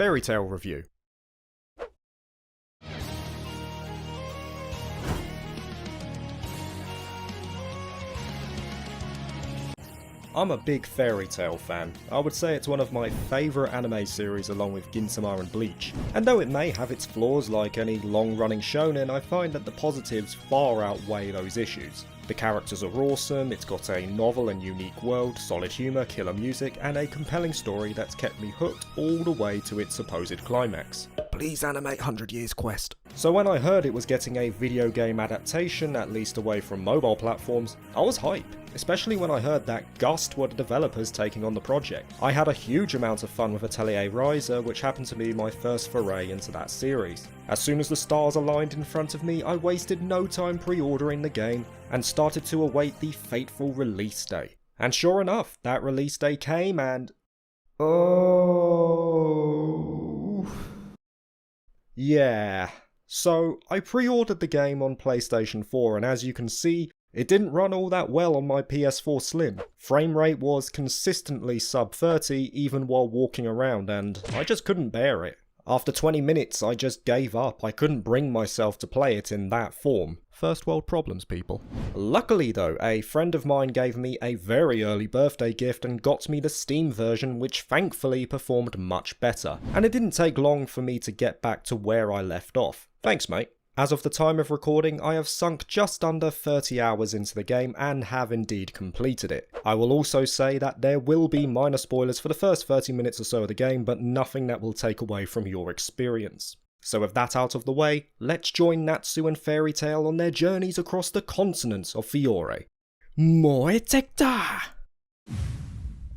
Fairy Tail review. I'm a big Fairy Tail fan. I would say it's one of my favourite anime series along with Gintama and Bleach. And though it may have its flaws like any long-running shonen, I find that the positives far outweigh those issues. The characters are awesome, it's got a novel and unique world, solid humour, killer music, and a compelling story that's kept me hooked all the way to its supposed climax. Please animate 100 Years Quest. So when I heard it was getting a video game adaptation, at least away from mobile platforms, I was hype. Especially when I heard that Gust were the developers taking on the project. I had a huge amount of fun with Atelier Ryza, which happened to be my first foray into that series. As soon as the stars aligned in front of me, I wasted no time pre-ordering the game and started to await the fateful release day. And sure enough, that release day came and... oh... yeah. So, I pre-ordered the game on PlayStation 4 and as you can see, it didn't run all that well on my PS4 Slim. Frame rate was consistently sub 30 even while walking around and I just couldn't bear it. After 20 minutes I just gave up, I couldn't bring myself to play it in that form. First world problems, people. Luckily though, a friend of mine gave me a very early birthday gift and got me the Steam version which thankfully performed much better. And it didn't take long for me to get back to where I left off. Thanks mate. As of the time of recording, I have sunk just under 30 hours into the game and have indeed completed it. I will also say that there will be minor spoilers for the first 30 minutes or so of the game, but nothing that will take away from your experience. So with that out of the way, let's join Natsu and Fairy Tail on their journeys across the continent of Fiore. Moetekta!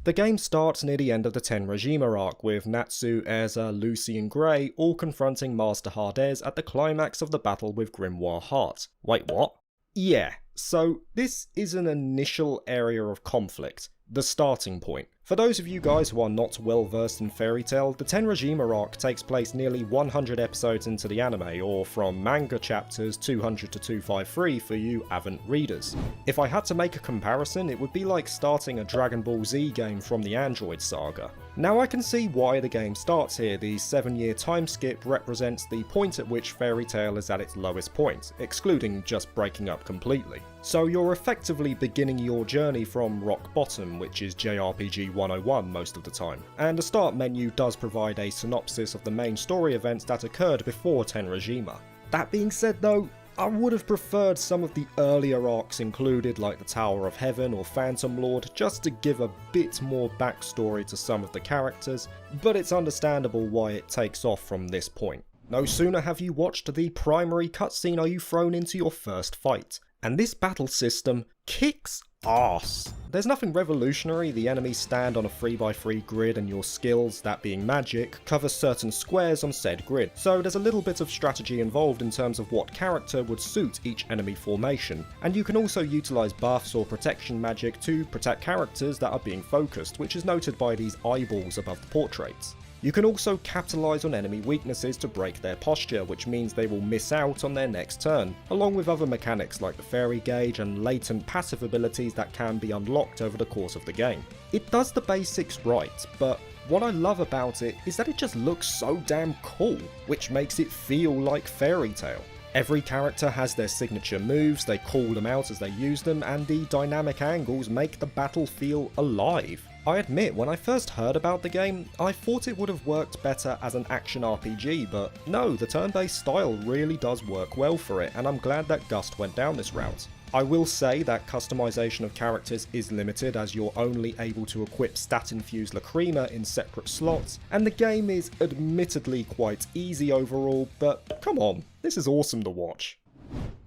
The game starts near the end of the Tenrajima arc, with Natsu, Erza, Lucy and Grey all confronting Master Hades at the climax of the battle with Grimoire Heart. Wait, what? Yeah, so this is an initial area of conflict, the starting point. For those of you guys who are not well versed in Fairy Tail, the Tenrajima arc takes place nearly 100 episodes into the anime, or from manga chapters 200 to 253 for you avid readers. If I had to make a comparison, it would be like starting a Dragon Ball Z game from the Android saga. Now I can see why the game starts here. The 7-year time skip represents the point at which Fairy Tail is at its lowest point, excluding just breaking up completely. So you're effectively beginning your journey from rock bottom, which is JRPG 101 most of the time. And the start menu does provide a synopsis of the main story events that occurred before Tenrajima. That being said though, I would have preferred some of the earlier arcs included like the Tower of Heaven or Phantom Lord just to give a bit more backstory to some of the characters, but it's understandable why it takes off from this point. No sooner have you watched the primary cutscene are you thrown into your first fight. And this battle system kicks ass. There's nothing revolutionary, the enemies stand on a 3x3 grid and your skills, that being magic, cover certain squares on said grid, so there's a little bit of strategy involved in terms of what character would suit each enemy formation, and you can also utilise buffs or protection magic to protect characters that are being focused, which is noted by these eyeballs above the portraits. You can also capitalise on enemy weaknesses to break their posture, which means they will miss out on their next turn, along with other mechanics like the fairy gauge and latent passive abilities that can be unlocked over the course of the game. It does the basics right, but what I love about it is that it just looks so damn cool, which makes it feel like Fairy Tail. Every character has their signature moves, they call them out as they use them, and the dynamic angles make the battle feel alive. I admit, when I first heard about the game, I thought it would have worked better as an action RPG, but no, the turn-based style really does work well for it, and I'm glad that Gust went down this route. I will say that customization of characters is limited as you're only able to equip stat-infused Lacrima in separate slots, and the game is admittedly quite easy overall, but come on, this is awesome to watch.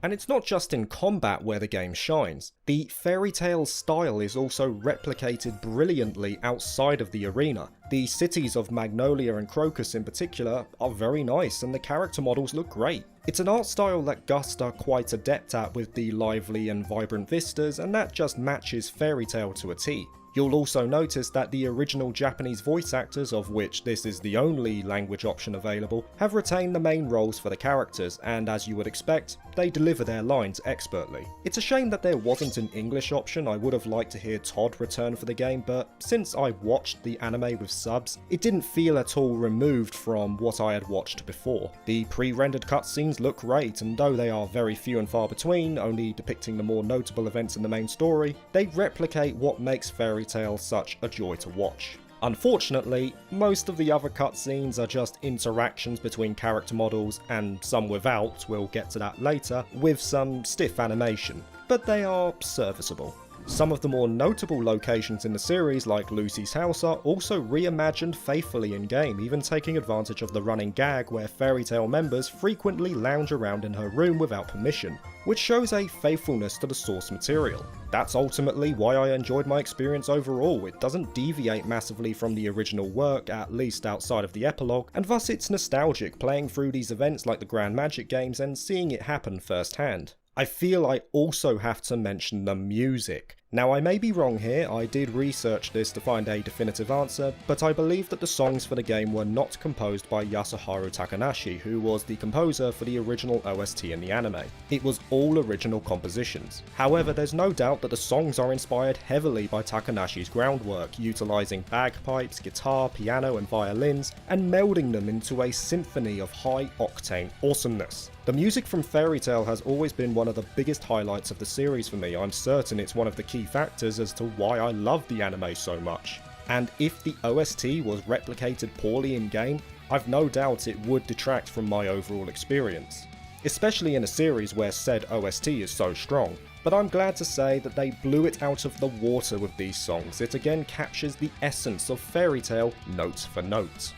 And it's not just in combat where the game shines. The Fairy Tail style is also replicated brilliantly outside of the arena. The cities of Magnolia and Crocus in particular are very nice and the character models look great. It's an art style that Gust are quite adept at with the lively and vibrant vistas, and that just matches Fairy Tail to a T. You'll also notice that the original Japanese voice actors, of which this is the only language option available, have retained the main roles for the characters, and as you would expect, they deliver their lines expertly. It's a shame that there wasn't an English option. I would have liked to hear Todd return for the game, but since I watched the anime with subs, it didn't feel at all removed from what I had watched before. The pre-rendered cutscenes look great, and though they are very few and far between, only depicting the more notable events in the main story, they replicate what makes Fairy Tail such a joy to watch. Unfortunately, most of the other cutscenes are just interactions between character models, and some without, we'll get to that later, with some stiff animation, but they are serviceable. Some of the more notable locations in the series, like Lucy's house, are also reimagined faithfully in-game, even taking advantage of the running gag where Fairy Tail members frequently lounge around in her room without permission, which shows a faithfulness to the source material. That's ultimately why I enjoyed my experience overall. It doesn't deviate massively from the original work, at least outside of the epilogue, and thus it's nostalgic playing through these events like the Grand Magic games and seeing it happen firsthand. I feel I also have to mention the music. Now, I may be wrong here, I did research this to find a definitive answer, but I believe that the songs for the game were not composed by Yasuharu Takanashi, who was the composer for the original OST in the anime. It was all original compositions. However, there's no doubt that the songs are inspired heavily by Takanashi's groundwork, utilising bagpipes, guitar, piano and violins, and melding them into a symphony of high-octane awesomeness. The music from Fairy Tail has always been one of the biggest highlights of the series for me. I'm certain it's one of the key factors as to why I love the anime so much. And if the OST was replicated poorly in game, I've no doubt it would detract from my overall experience, especially in a series where said OST is so strong. But I'm glad to say that they blew it out of the water with these songs. It again captures the essence of Fairy Tail note for note.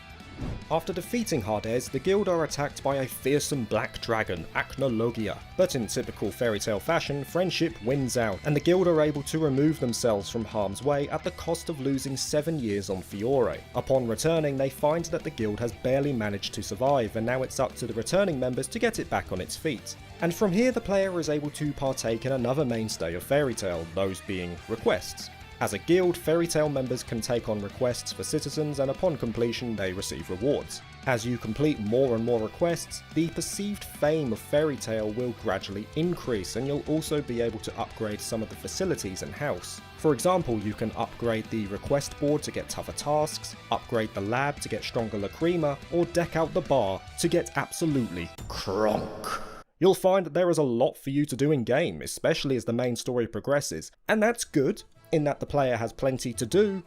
After defeating Hades, the guild are attacked by a fearsome black dragon, Acnologia, but in typical Fairy Tail fashion, friendship wins out, and the guild are able to remove themselves from harm's way at the cost of losing 7 years on Fiore. Upon returning, they find that the guild has barely managed to survive, and now it's up to the returning members to get it back on its feet. And from here the player is able to partake in another mainstay of Fairy Tail, those being requests. As a guild, Fairy Tail members can take on requests for citizens, and upon completion they receive rewards. As you complete more and more requests, the perceived fame of Fairy Tail will gradually increase, and you'll also be able to upgrade some of the facilities in-house. For example, you can upgrade the request board to get tougher tasks, upgrade the lab to get stronger lacrima, or deck out the bar to get absolutely crunk. You'll find that there is a lot for you to do in-game, especially as the main story progresses, and that's good, in that the player has plenty to do,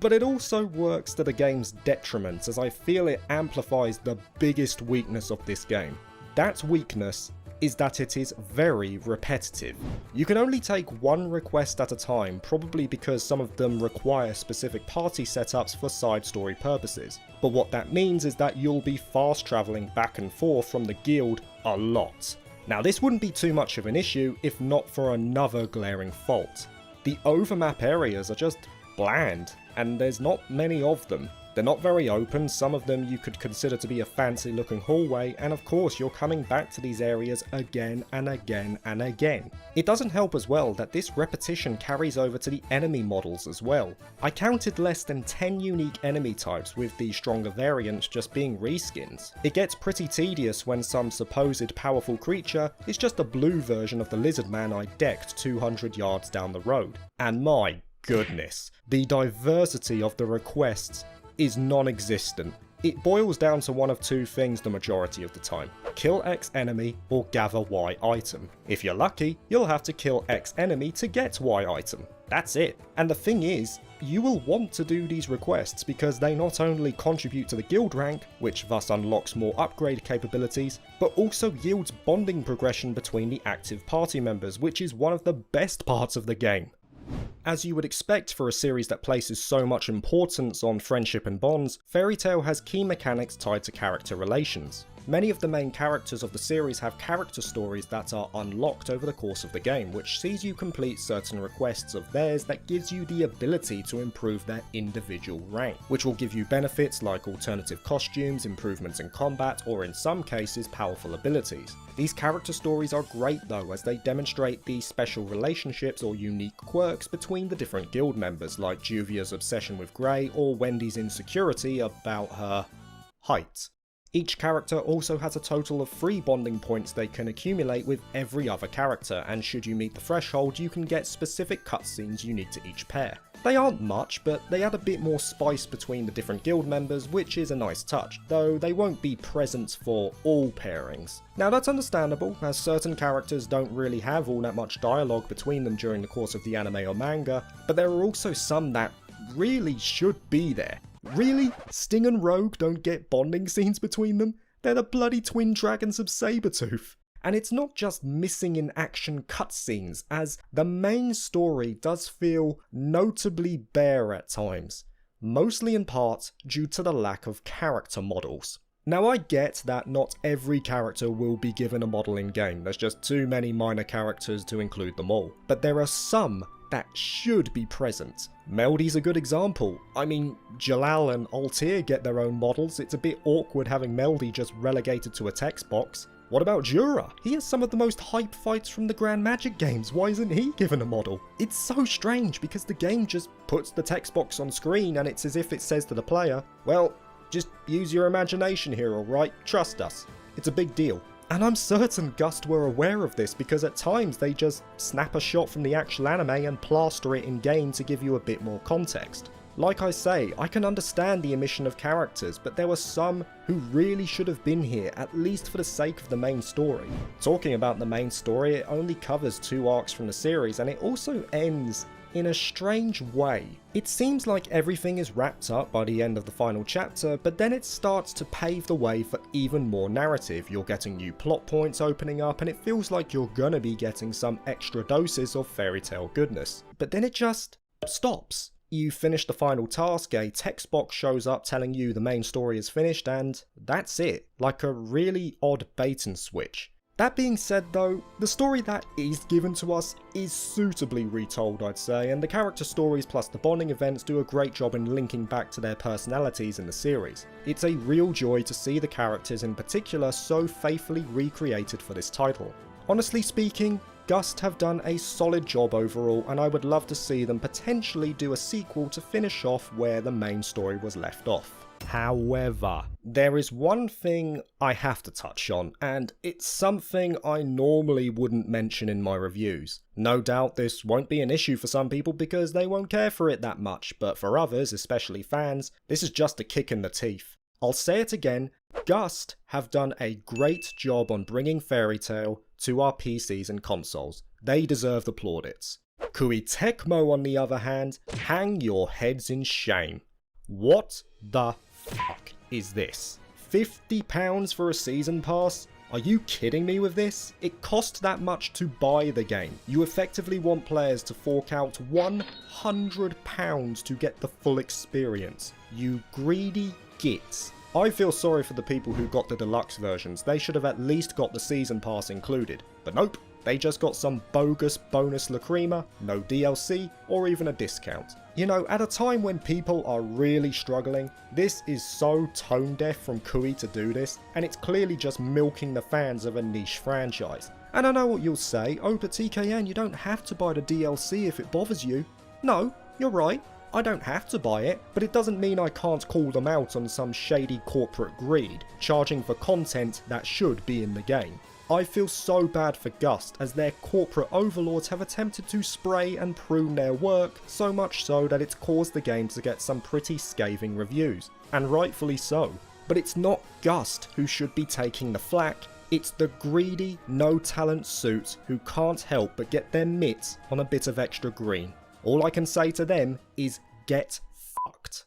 but it also works to the game's detriment, as I feel it amplifies the biggest weakness of this game. That weakness is that it is very repetitive. You can only take one request at a time, probably because some of them require specific party setups for side story purposes, but what that means is that you'll be fast travelling back and forth from the guild a lot. Now, this wouldn't be too much of an issue if not for another glaring fault. The overmap areas are just bland, and there's not many of them. They're not very open, some of them you could consider to be a fancy looking hallway, and of course you're coming back to these areas again and again and again. It doesn't help as well that this repetition carries over to the enemy models as well. I counted less than 10 unique enemy types, with the stronger variants just being reskins. It gets pretty tedious when some supposed powerful creature is just a blue version of the lizard man I decked 200 yards down the road. And my goodness, the diversity of the requests is non-existent. It boils down to one of two things the majority of the time: kill X enemy or gather Y item. If you're lucky, you'll have to kill X enemy to get Y item. That's it. And the thing is, you will want to do these requests because they not only contribute to the guild rank, which thus unlocks more upgrade capabilities, but also yields bonding progression between the active party members, which is one of the best parts of the game. As you would expect for a series that places so much importance on friendship and bonds, Fairy Tail has key mechanics tied to character relations. Many of the main characters of the series have character stories that are unlocked over the course of the game, which sees you complete certain requests of theirs that gives you the ability to improve their individual rank, which will give you benefits like alternative costumes, improvements in combat, or in some cases powerful abilities. These character stories are great though, as they demonstrate the special relationships or unique quirks between the different guild members, like Juvia's obsession with Grey or Wendy's insecurity about her height. Each character also has a total of 3 bonding points they can accumulate with every other character, and should you meet the threshold, you can get specific cutscenes unique to each pair. They aren't much, but they add a bit more spice between the different guild members, which is a nice touch, though they won't be present for all pairings. Now that's understandable, as certain characters don't really have all that much dialogue between them during the course of the anime or manga, but there are also some that really should be there. Really? Sting and Rogue don't get bonding scenes between them? They're the bloody twin dragons of Sabretooth. And it's not just missing in action cutscenes, as the main story does feel notably bare at times, mostly in part due to the lack of character models. Now I get that not every character will be given a model in game, there's just too many minor characters to include them all, but there are some that should be present. Meldy's a good example. I mean, Jalal and Altair get their own models, it's a bit awkward having Meldy just relegated to a text box. What about Jura? He has some of the most hype fights from the Grand Magic games, why isn't he given a model? It's so strange because the game just puts the text box on screen and it's as if it says to the player, well, just use your imagination here, alright? Trust us. It's a big deal. And I'm certain Gust were aware of this because at times they just snap a shot from the actual anime and plaster it in game to give you a bit more context. Like I say, I can understand the omission of characters, but there were some who really should have been here, at least for the sake of the main story. Talking about the main story, it only covers 2 arcs from the series, and it also ends in a strange way. It seems like everything is wrapped up by the end of the final chapter, but then it starts to pave the way for even more narrative. You're getting new plot points opening up, and it feels like you're gonna be getting some extra doses of fairy tale goodness. But then it just stops. You finish the final task, a text box shows up telling you the main story is finished, and that's it. Like a really odd bait and switch. That being said though, the story that is given to us is suitably retold, I'd say, and the character stories plus the bonding events do a great job in linking back to their personalities in the series. It's a real joy to see the characters in particular so faithfully recreated for this title. Honestly speaking, Gust have done a solid job overall, and I would love to see them potentially do a sequel to finish off where the main story was left off. However, there is one thing I have to touch on, and it's something I normally wouldn't mention in my reviews. No doubt this won't be an issue for some people because they won't care for it that much, but for others, especially fans, this is just a kick in the teeth. I'll say it again, Gust have done a great job on bringing Fairy Tail to our PCs and consoles. They deserve the plaudits. Koei Tecmo, on the other hand, hang your heads in shame. What the fuck is this? £50 for a season pass? Are you kidding me with this? It cost that much to buy the game. You effectively want players to fork out £100 to get the full experience. You greedy gits. I feel sorry for the people who got the deluxe versions. They should have at least got the season pass included. But nope, they just got some bogus bonus lacrima, no DLC, or even a discount. You know, at a time when people are really struggling, this is so tone deaf from Koei to do this, and it's clearly just milking the fans of a niche franchise. And I know what you'll say, oh but TKN, you don't have to buy the DLC if it bothers you. No, you're right. I don't have to buy it, but it doesn't mean I can't call them out on some shady corporate greed, charging for content that should be in the game. I feel so bad for Gust, as their corporate overlords have attempted to spray and prune their work, so much so that it's caused the game to get some pretty scathing reviews, and rightfully so. But it's not Gust who should be taking the flack, it's the greedy, no-talent suits who can't help but get their mitts on a bit of extra green. All I can say to them is get fucked.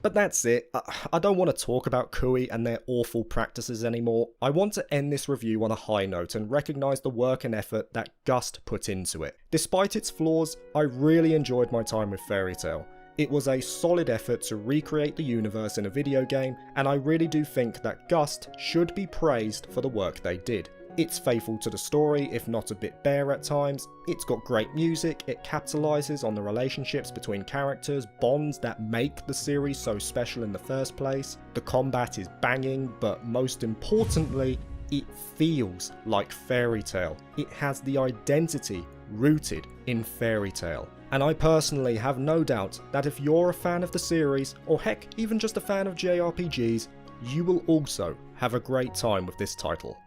But that's it. I don't want to talk about Koei and their awful practices anymore. I want to end this review on a high note and recognise the work and effort that Gust put into it. Despite its flaws, I really enjoyed my time with Fairy Tail. It was a solid effort to recreate the universe in a video game, and I really do think that Gust should be praised for the work they did. It's faithful to the story, if not a bit bare at times. It's got great music, it capitalises on the relationships between characters, bonds that make the series so special in the first place. The combat is banging, but most importantly, it feels like Fairy Tail. It has the identity rooted in Fairy Tail. And I personally have no doubt that if you're a fan of the series, or heck, even just a fan of JRPGs, you will also have a great time with this title.